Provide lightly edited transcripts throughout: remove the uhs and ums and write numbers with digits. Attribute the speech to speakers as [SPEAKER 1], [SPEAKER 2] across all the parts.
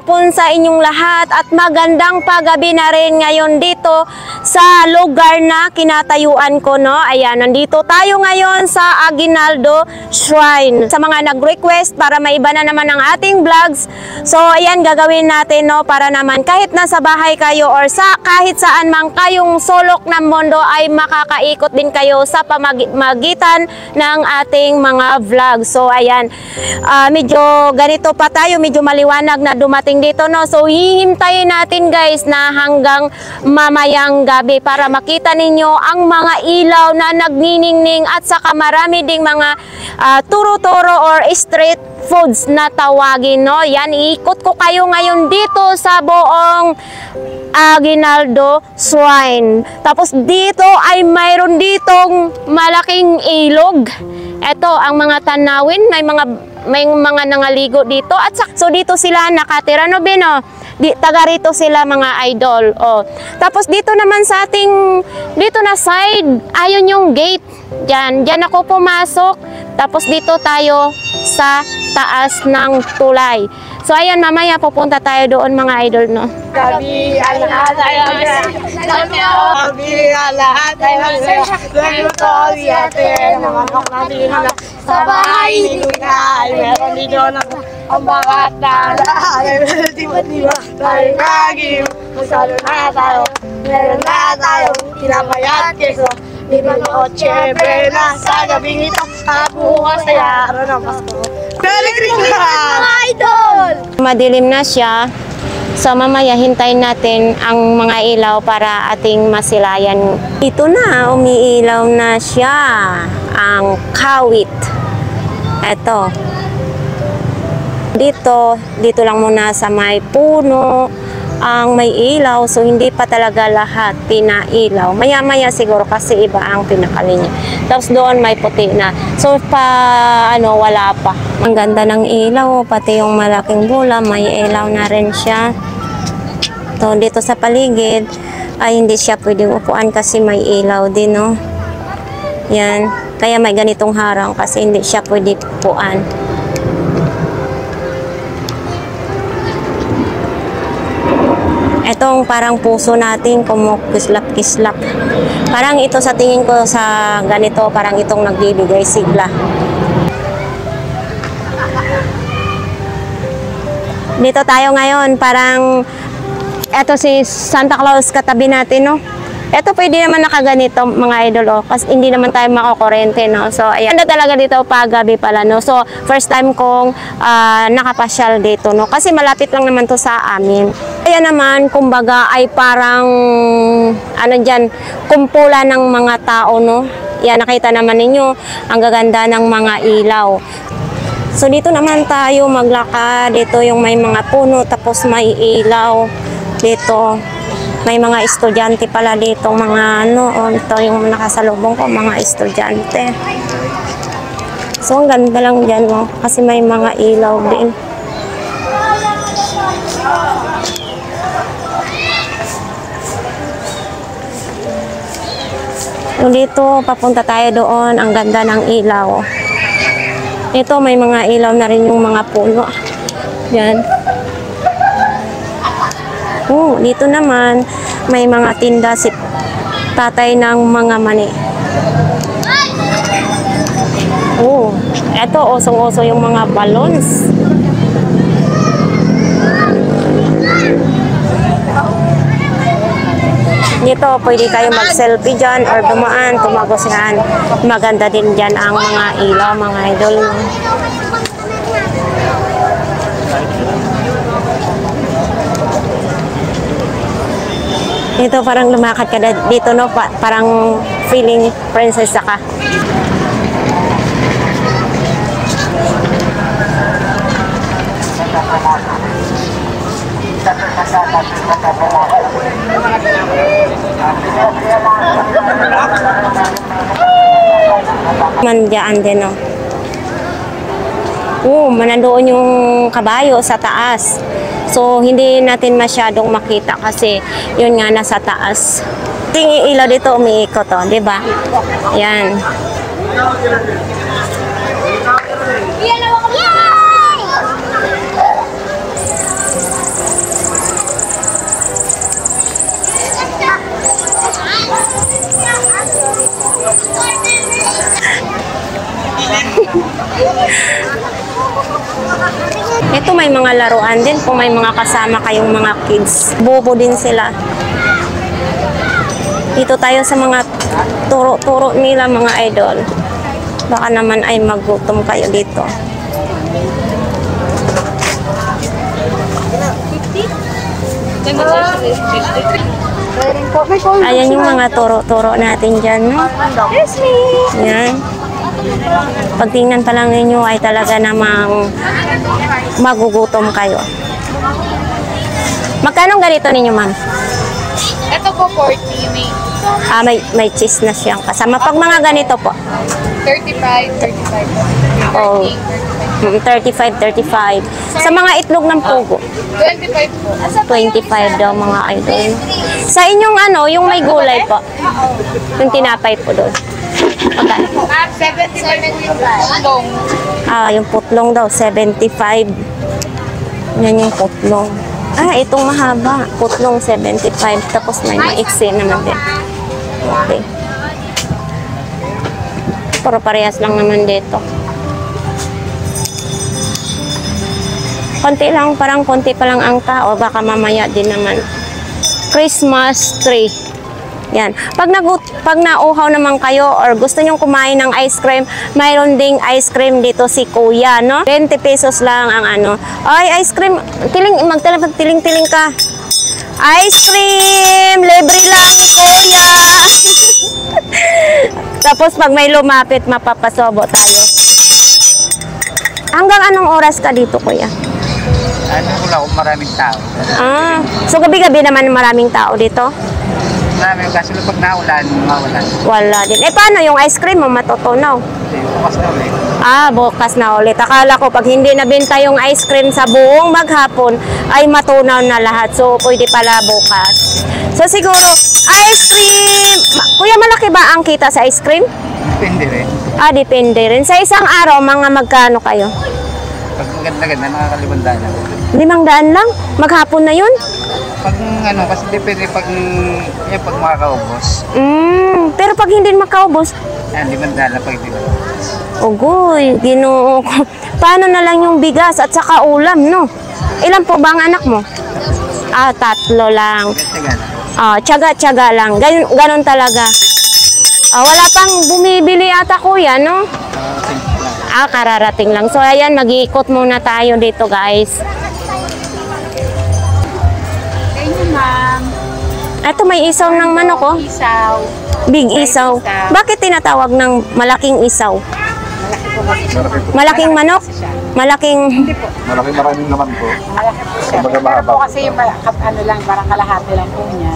[SPEAKER 1] hapon sa inyong lahat at magandang paggabi na rin ngayon dito sa lugar na kinatayuan ko, no? Ayan, nandito tayo ngayon sa Aguinaldo Shrine. Sa mga nag-request para maiba na naman ang ating vlogs, so ayan, gagawin natin, no? Para naman kahit nasa bahay kayo or sa kahit saan man kayong sulok ng mundo ay makakaikot din kayo sa pamagitan ng ating mga vlogs. So ayan, medyo ganito pa tayo, medyo maliwanag na dumating dito, no? So hihintayin natin guys na hanggang mamayang gabi para makita ninyo ang mga ilaw na nagniningning at saka marami ding mga turo-turo or street foods na tawagin, no? Yan, iikot ko kayo ngayon dito sa buong Aguinaldo Shrine. Tapos dito ay mayroon ditong malaking ilog. Ito ang mga tanawin, may mga nangaligo dito at so dito sila nakatira, no Beno? Taga rito sila mga idol. Oh. Tapos dito naman sa ating dito na side, ayun yung gate. Diyan ako pumasok. Tapos dito tayo sa taas ng tulay. So ayan, mamaya pupunta tayo doon mga idol, no?
[SPEAKER 2] Gabi lahat ay sa bahay ni Luna ay meron dito na ang mga tala ay di ba tayo kagim masalo na tayo meron na tayo kinapayat keso di ba noche na sa gabing ito at bukas ay araw ng Pasko. Merry Christmas mga idol!
[SPEAKER 1] Madilim na siya. So mamaya hintayin natin ang mga ilaw para ating masilayan. Ito na, umiilaw na siya. Ang kawit. Ito. Dito lang muna sa may puno ang may ilaw. So hindi pa talaga lahat pinailaw. Maya-maya siguro kasi iba ang pinakalinya. Tapos doon may puti na. So wala pa. Ang ganda ng ilaw, pati yung malaking bola, may ilaw na rin siya. So, dito sa paligid ay hindi siya pwedeng upuan kasi may ilaw din, no? Yan. Kaya may ganitong harang kasi hindi siya pwede upuan. Itong parang puso natin kumukislap-kislap. Parang ito sa tingin ko sa ganito, parang itong nagbibigay sigla. Dito tayo ngayon, parang eto si Santa Claus katabi natin, no? Eto pwede naman nakaganito mga idol, oh, kasi hindi naman tayo makakurente, no? So ayan, ganda talaga dito pag gabi pala, no? So first time kong nakapasyal dito, no? Kasi malapit lang naman to sa amin. Ayan naman, kumbaga ay parang dyan, kumpulan ng mga tao, no? Yan, nakita naman ninyo ang gaganda ng mga ilaw. So dito naman tayo maglakad. Dito yung may mga puno tapos may ilaw. Dito may mga estudyante pala dito, mga ito yung nakasalubong ko, mga estudyante. So ang ganda lang dyan, no? Kasi may mga ilaw din. So dito papunta tayo doon, ang ganda ng ilaw. Ito may mga ilaw na rin yung mga puno. Yan. Dito naman may mga tinda si tatay ng mga mani. Ito osong-oso yung mga balloons. Dito pwede kayo mag-selfie dyan or dumaan, tumagos yan. Maganda din dyan ang mga ilaw, mga idol. Dito parang lumakad ka dito, no? Parang feeling princess ka. Mandiyan din, no? Manandoon yung kabayo sa taas. So, hindi natin masyadong makita kasi yun nga nasa taas. Ting ilaw dito umiikot, oh, di ba? Yan. mga laruan din kung may mga kasama kayong mga kids. Bobo din sila. Dito tayo sa mga turo-turo nila mga idol. Baka naman ay magutom kayo dito. Ayan yung mga turo-turo natin dyan, no? Yan. Pagtingnan pa lang ninyo ay talaga namang magugutom kayo. Magkano ganito ninyo, ma'am?
[SPEAKER 2] Ito po 40 week.
[SPEAKER 1] May cheese na siyang kasama. Pag mga ganito po.
[SPEAKER 2] 35.
[SPEAKER 1] Oh. 35. Sa mga itlog ng pugo.
[SPEAKER 2] 25 po.
[SPEAKER 1] 25 daw mga idol. Sa inyong ano, yung may gulay po. Yung tinapay po doon. Okay.
[SPEAKER 2] 75. Long.
[SPEAKER 1] Yung putlong daw, 75. Yan yung putlong. Itong mahaba. Putlong 75. Tapos may maiksi naman din. Okay. Pero parehas lang naman dito. Konti lang, parang konti pa lang ang tao. Baka mamaya din naman. Christmas tree. Yan. Pag nauhaw naman kayo or gusto nyong kumain ng ice cream, mayroon ding ice cream dito si Kuya, no? 20 pesos lang ang ano. Ay, ice cream. Tiling-tiling ka. Ice cream! Libre lang ni Kuya! Tapos pag may lumapit, mapapasobo tayo. Hanggang anong oras ka dito, Kuya?
[SPEAKER 3] Wala akong maraming tao.
[SPEAKER 1] So gabi-gabi naman maraming tao dito?
[SPEAKER 3] Marami kasi pag naulan, mawalan.
[SPEAKER 1] Wala din. Paano yung ice cream mo matutunaw?
[SPEAKER 3] Bukas na ulit.
[SPEAKER 1] Bukas na ulit. Akala ko pag hindi nabenta yung ice cream sa buong maghapon, ay matunaw na lahat. So, pwede pala bukas. So, siguro, ice cream! Kuya, malaki ba ang kita sa ice cream?
[SPEAKER 3] Depende rin.
[SPEAKER 1] Depende rin. Sa isang araw, mga magkano kayo?
[SPEAKER 3] Pag maganda-ganda, nakakalimandan na.
[SPEAKER 1] 500 lang? Maghapon na yun?
[SPEAKER 3] Pag kasi depende pag makakaubos.
[SPEAKER 1] Pero pag hindi makaubos,
[SPEAKER 3] 500 lang pag hindi makaubos.
[SPEAKER 1] Ugoy, Ginoo ko. Paano na lang yung bigas at saka ulam, no? Ilan po ba ang anak mo? 3 lang. Tiyaga-tiyaga lang. Ganon talaga. Wala pang bumibili ata, Kuya, no? Kararating lang. So, ayan, mag-iikot muna tayo dito, guys.
[SPEAKER 2] Ma'am.
[SPEAKER 1] Ito, may isaw ng manok, oh.
[SPEAKER 2] Isaw.
[SPEAKER 1] Big isaw. Bakit tinatawag ng malaking isaw? Malaking manok? Malaking...
[SPEAKER 2] Hindi po.
[SPEAKER 4] Maraming naman po.
[SPEAKER 2] Malaki po siya.
[SPEAKER 4] Kumbaga
[SPEAKER 2] Pero
[SPEAKER 4] mahaba.
[SPEAKER 2] po kasi yung ano lang, parang kalahati lang po niya.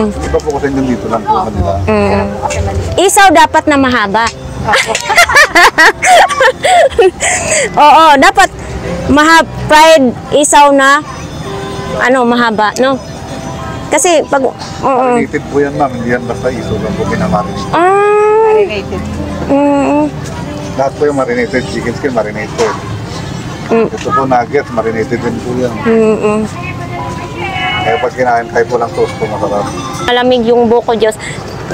[SPEAKER 4] Iba po kasi nandito lang po kanila.
[SPEAKER 2] Kasi maliit.
[SPEAKER 1] Isaw dapat na mahaba. Oo, dapat fried isaw na mahaba, no? Kasi pag
[SPEAKER 4] Marinated po yan, ma'am. Hindi yan basta iso lang po pinamarinate.
[SPEAKER 2] Marinated.
[SPEAKER 4] Lahat po yung marinated chicken skin, marinated. Ito po nuggets, marinated din po yan. Kaya pag kinain tayo po lang sauce po masarap.
[SPEAKER 1] malamig yung buko Diyos.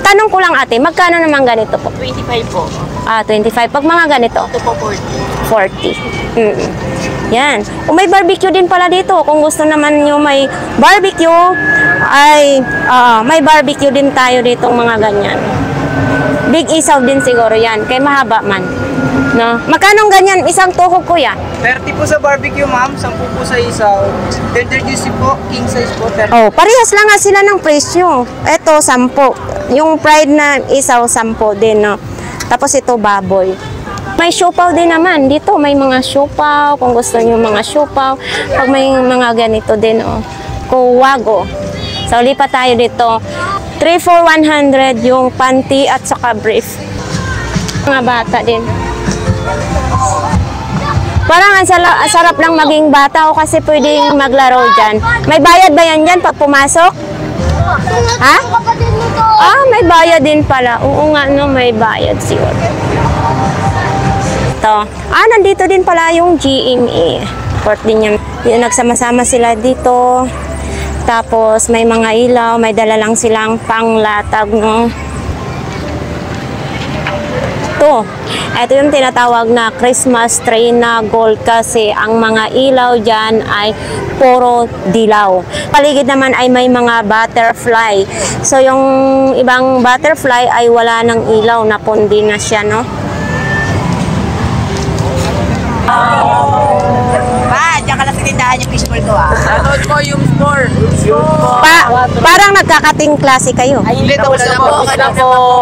[SPEAKER 1] Tanong ko lang ate, magkano naman ganito po?
[SPEAKER 2] 25 po.
[SPEAKER 1] 25. Pag mga ganito?
[SPEAKER 2] Ito po 40.
[SPEAKER 1] 40. Yan. May barbecue din pala dito. Kung gusto naman nyo may barbecue, ay may barbecue din tayo dito mga ganyan. Big isaw din siguro yan. Kay mahaba man. No? Magkano ganyan? Isang tuhog, kuya?
[SPEAKER 3] 30 po sa barbecue, ma'am. 10 po sa isaw. Tender juicy po. King size po. 30.
[SPEAKER 1] Parehas lang nga sila ng presyo. Ito, 10. Yung fried na isaw, 10 din, no? Tapos ito, baboy. May siopaw din naman. Dito, may mga siopaw. Kung gusto nyo mga siopaw. Pag may mga ganito din, kuwago. So, lipat tayo dito. 3 for 100 yung panty at saka brief. Mga bata din. Parang ang sarap lang maging bata o kasi pwedeng maglaro dyan. May bayad ba yan dyan pag pumasok? Ha? May bayad din pala. Oo nga, no, may bayad siguro. Ito. Nandito din pala yung GMA. Port din yan. Nagsama-sama sila dito. Tapos may mga ilaw, may dala lang silang panglatag, no? Ito yung tinatawag na Christmas tree na gold kasi ang mga ilaw dyan ay puro dilaw. Paligid naman ay may mga butterfly. So yung ibang butterfly ay wala ng ilaw, napundi na siya, no?
[SPEAKER 2] Diyan ka lang sa tindahan yung fishball ko
[SPEAKER 3] Shoutout po yung store.
[SPEAKER 1] Parang nagkakating klase kayo.
[SPEAKER 2] Ay, hindi, tapos na po.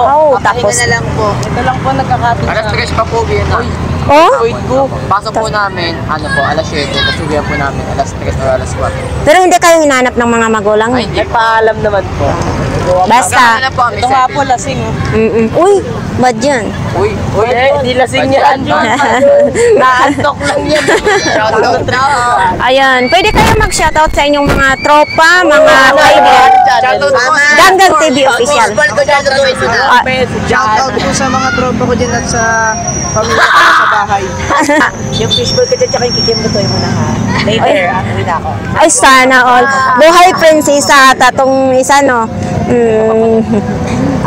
[SPEAKER 1] Oh, tapos.
[SPEAKER 2] na lang po.
[SPEAKER 3] Ito lang po nagkakating. Alas 3 pa po, Vienna.
[SPEAKER 1] Oh?
[SPEAKER 3] Wait po. Pasok po namin, alas 7. Tapos uwihan po namin, alas 3 o alas 4.
[SPEAKER 1] Pero hindi kayo hinanap ng mga magulang?
[SPEAKER 3] Ay, hindi. Paalam naman po.
[SPEAKER 1] Basta.
[SPEAKER 3] Ito nga po, lasing.
[SPEAKER 1] Uy, ba't yan?
[SPEAKER 3] Uy, di lasing yan. Naantok lang yan. Shoutout na.
[SPEAKER 1] Ayan, pwede kayo mag-shoutout sa inyong mga tropa, mga kaibigan.
[SPEAKER 3] Shoutout po.
[SPEAKER 1] Ganggang TV official.
[SPEAKER 3] Shoutout po sa mga tropa ko dyan at sa pamilya ko sa bahay.
[SPEAKER 2] Yung fishball ko dyan, tsaka yung kikim ko mo na ha. Later, uwi na ako.
[SPEAKER 1] Ay, sana all. Buhay prinsesa at atong isa, no?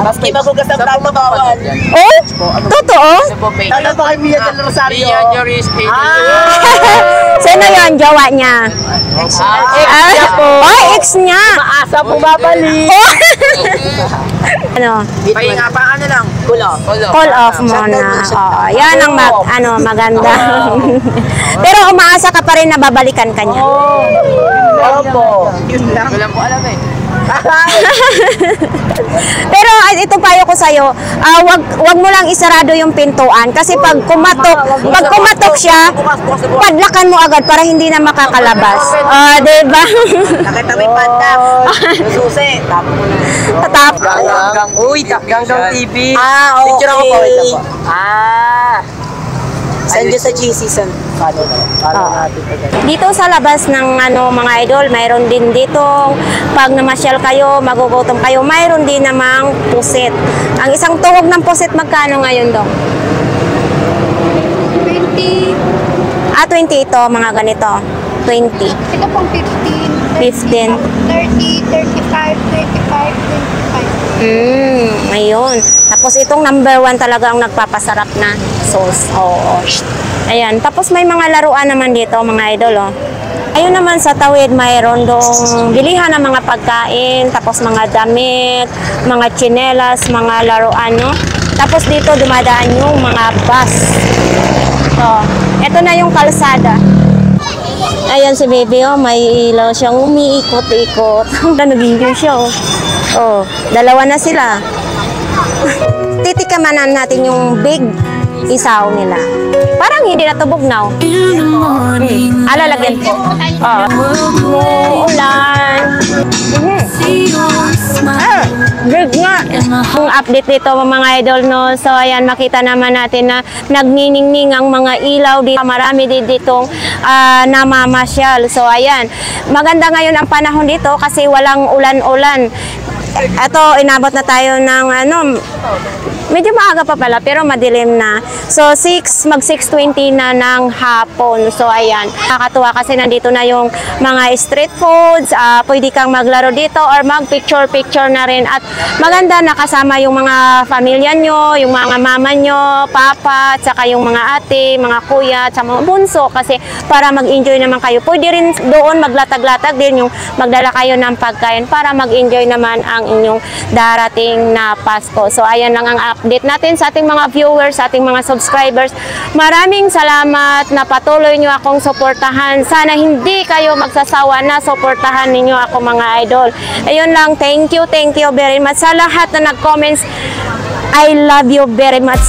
[SPEAKER 2] Maski mabugas ang tama bawal.
[SPEAKER 1] Oh? Totoo?
[SPEAKER 2] Ano ba kay Mia del Rosario?
[SPEAKER 3] Mia Joris,
[SPEAKER 1] Sino yun? Jowa niya? Oh, ex niya!
[SPEAKER 2] Maasa po babalik.
[SPEAKER 1] Oh! Ano?
[SPEAKER 3] Pahinga pa, ano lang?
[SPEAKER 1] Call off muna. Oo, yan ang maganda. Pero umaasa ka pa rin na babalikan ka niya.
[SPEAKER 2] Opo.
[SPEAKER 3] Yun lang. Wala po alam eh.
[SPEAKER 1] Pero ito payo ko sa'yo, wag mo lang isarado yung pintuan kasi pag kumatok siya, padlakan mo agad para hindi na makakalabas. Diba?
[SPEAKER 2] Nakita mo yung panda. Susi.
[SPEAKER 1] Tap.
[SPEAKER 3] Ganggang TV.
[SPEAKER 2] Okay.
[SPEAKER 3] Picture ako po. Wait lang po.
[SPEAKER 2] Send you sa GC. Paano natin
[SPEAKER 1] Dito sa labas ng mga idol, mayroon din dito pag namasyal kayo, magugutom kayo, mayroon din namang pusit. Ang isang tuhog ng pusit magkano ngayon dong?
[SPEAKER 5] 20.
[SPEAKER 1] 20 ito, mga ganito. 20.
[SPEAKER 5] Ito pong 15.
[SPEAKER 1] 15.
[SPEAKER 5] 30, 35, 25, 25.
[SPEAKER 1] Ayun. Tapos itong number 1 talaga ang nagpapasarap na sauce. Oo. Ayan. Tapos may mga laruan naman dito, mga idol, oh. Ayun naman sa tawid, mayroon dong bilihan ng mga pagkain, tapos mga damit, mga tsinelas, mga laruan, no? Tapos dito dumadaan yung mga bus. So, ito na yung kalsada. Ayan si baby, oh, may ilaw siyang umiikot-ikot. Nag-enjoy siya, oh. Oh, dalawa na sila. Titikamanan natin yung big isaw nila. Parang hindi natubog na, oh. Alalagyan ko. Ulan. Big nga. Yung update dito mga idol, no. So ayan, makita naman natin na nagniningning ang mga ilaw dito. Marami din ditong namamasyal. So ayan, maganda ngayon ang panahon dito kasi walang ulan-ulan. Ito, inabot na tayo ng medyo maaga pa pala pero madilim na. So mag 6:20 na ng hapon. So ayan, nakakatuwa kasi nandito na yung mga street foods. Pwede kang maglaro dito or mag picture na rin. At maganda nakasama yung mga pamilya nyo, yung mga mama nyo, papa, at saka yung mga ate, mga kuya, at saka mga bunso kasi para mag-enjoy naman kayo. Pwede rin doon maglatag-latag din yung magdala kayo ng pagkain para mag-enjoy naman ang inyong darating na Pasko. So ayan lang ang update natin sa ating mga viewers, sa ating mga subscribers. Maraming salamat na patuloy nyo akong suportahan. Sana hindi kayo magsasawa na suportahan ninyo ako mga idol. Ayun lang, thank you very much sa lahat na nag-comments. I love you very much.